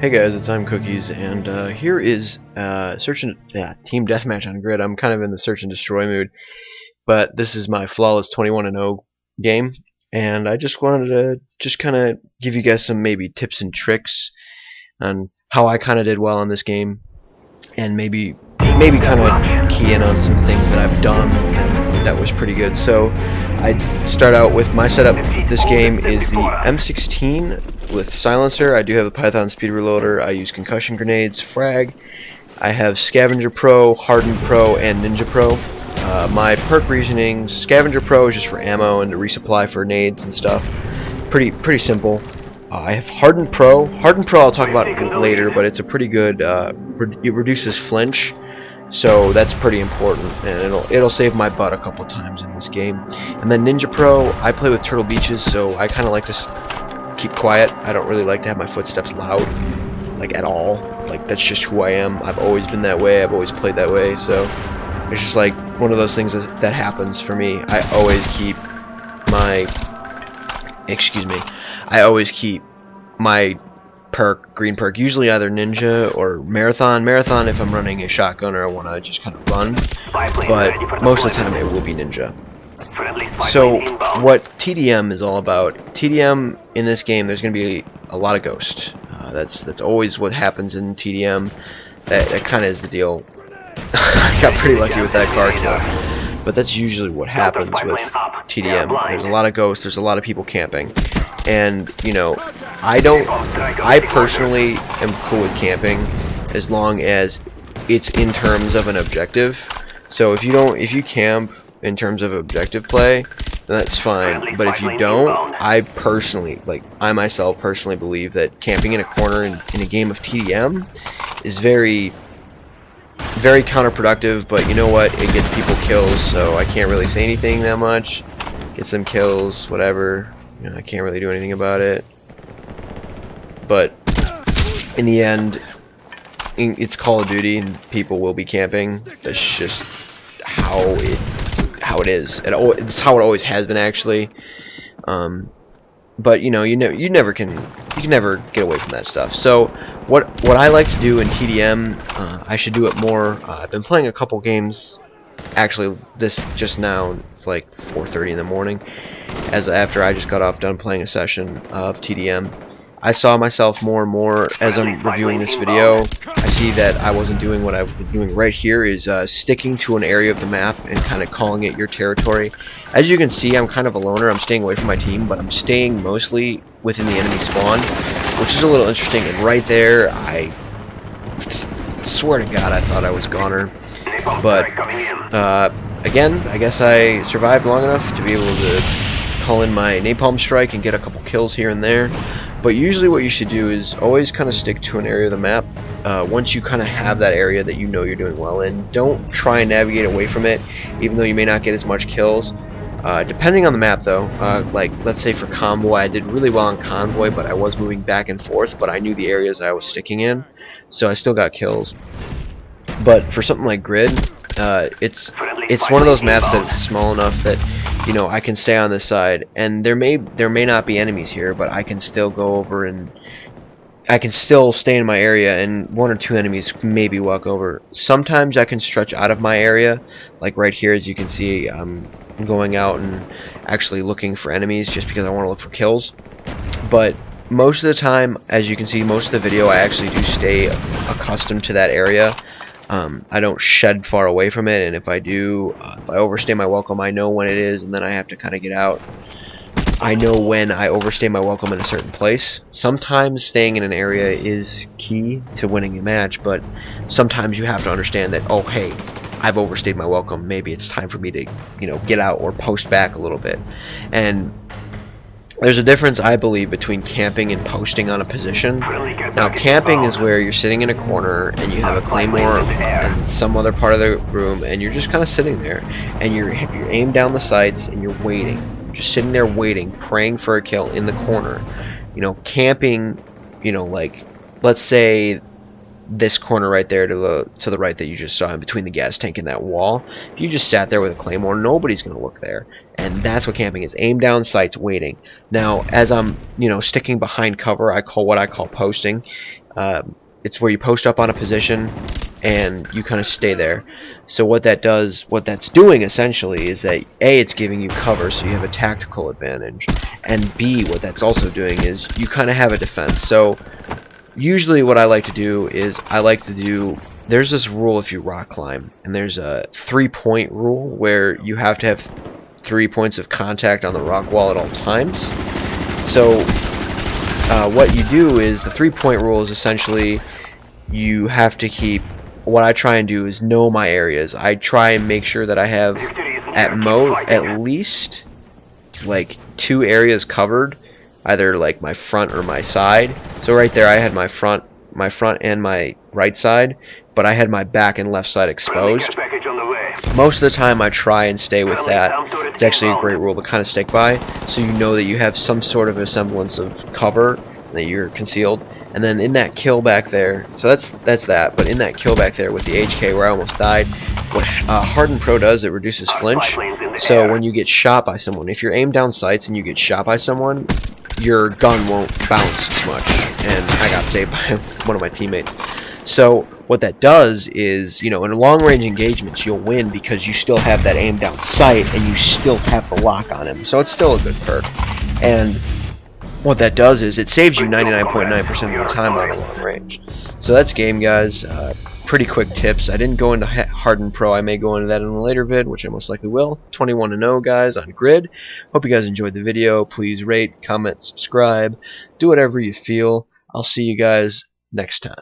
Hey guys, it's I'm Cookies, and here is Team Deathmatch on Grid. I'm kind of in the search and destroy mood, but this is my flawless 21-0 game, and I just wanted to kind of give you guys some maybe tips and tricks on how I kind of did well in this game, and maybe kind of key in on some things that I've done that was pretty good. So I start out with my setup. This game is the M16 with silencer. I do have a Python speed reloader. I use concussion grenades, frag. I have Scavenger Pro, Hardened Pro, and Ninja Pro. My perk reasoning: Scavenger Pro is just for ammo and to resupply for nades and stuff. Pretty simple. I have Hardened Pro. Hardened Pro I'll talk about later, but it's a pretty good. It reduces flinch, so that's pretty important, and it'll save my butt a couple times in this game. And then Ninja Pro, I play with Turtle Beaches, so I kind of like to keep quiet. I don't really like to have my footsteps loud, like at all. Like that's just who I am. I've always been that way. I've always played that way. So it's just like one of those things that happens for me. I always keep my green perk, usually either Ninja or Marathon. Marathon if I'm running a shotgun or I want to just kind of run, but most of the time it will be Ninja. So what TDM is all about: TDM in this game, there's going to be a lot of ghosts. That's always what happens in TDM. That kind of is the deal. I got pretty lucky with that car kill, but that's usually what happens with TDM. There's a lot of ghosts. There's a lot of people camping. And, you know, I personally am cool with camping as long as it's in terms of an objective. So if you camp in terms of objective play, then that's fine. But if you don't, I myself personally believe that camping in a corner in a game of TDM is very counterproductive. But you know what? It gets people kills, so I can't really say anything that much. Get some kills, whatever. You know, I can't really do anything about it, but in the end, it's Call of Duty, and people will be camping. That's just how it is. It's how it always has been, actually. But you know, you can never get away from that stuff. So what I like to do in TDM, I should do it more. I've been playing a couple games. Actually, this just now. It's like 4:30 in the morning. After I just got done playing a session of TDM, I saw myself more and more as I'm reviewing this video. I see that I wasn't doing what I've been doing right here, is sticking to an area of the map and kind of calling it your territory. As you can see, I'm kind of a loner. I'm staying away from my team, but I'm staying mostly within the enemy spawn, which is a little interesting. And right there, I swear to God, I thought I was goner. But again, I guess I survived long enough to be able to call in my napalm strike and get a couple kills here and there. But usually what you should do is always kind of stick to an area of the map. Once you kind of have that area that you know you're doing well in, don't try and navigate away from it, even though you may not get as much kills. Depending on the map though, like let's say for Convoy, I did really well on Convoy, but I was moving back and forth, but I knew the areas I was sticking in, so I still got kills. But for something like Grid, it's one of those maps that's small enough that, you know, I can stay on this side, and there may not be enemies here, but I can still go over and I can still stay in my area, and one or two enemies maybe walk over. Sometimes I can stretch out of my area, like right here, as you can see. I'm going out and actually looking for enemies just because I want to look for kills. But most of the time, as you can see, most of the video I actually do stay accustomed to that area. I don't shed far away from it, and if I do, if I overstay my welcome, I know when it is, and then I have to kind of get out. I know when I overstay my welcome in a certain place. Sometimes staying in an area is key to winning a match, but sometimes you have to understand that, oh hey, I've overstayed my welcome, maybe it's time for me to, you know, get out or post back a little bit. And there's a difference, I believe, between camping and posting on a position. Now, camping is where you're sitting in a corner and you have a claymore in some other part of the room, and you're just kind of sitting there, and you're aimed down the sights and you're waiting, just sitting there waiting, praying for a kill in the corner. You know, camping, you know, like let's say this corner right there to the right that you just saw in between the gas tank and that wall. If you just sat there with a claymore, nobody's going to look there. And that's what camping is. Aim down sights, waiting. Now, as I'm, sticking behind cover, I call posting. It's where you post up on a position and you kind of stay there. So what that's doing essentially is that A, it's giving you cover, so you have a tactical advantage, and B, what that's also doing is you kind of have a defense. So usually what I like to do is there's this rule if you rock climb, and there's a 3-point rule where you have to have 3 points of contact on the rock wall at all times. So what you do is the 3-point rule is essentially you have to keep. What I try and do is know my areas. I try and make sure that I have at least like 2 areas covered, either like my front or my side. So right there I had my front and my right side, but I had my back and left side exposed. Most of the time I try and stay with that. It's actually a great rule to kind of stick by, so you know that you have some sort of a semblance of cover, that you're concealed. And then in that kill back there, so that's that, but in that kill back there with the HK where I almost died, what Hardened Pro does, it reduces flinch. So when you get shot by someone, if you're aimed down sights and you get shot by someone, your gun won't bounce as much. And I got saved by one of my teammates. So what that does is, in long-range engagements, you'll win because you still have that aim down sight and you still have the lock on him. So it's still a good perk. And what that does is it saves you 99.9% of the time on a long range. So that's game, guys. Pretty quick tips. I didn't go into Hardened Pro. I may go into that in a later vid, which I most likely will. 21-0, guys, on grid. Hope you guys enjoyed the video. Please rate, comment, subscribe. Do whatever you feel. I'll see you guys next time.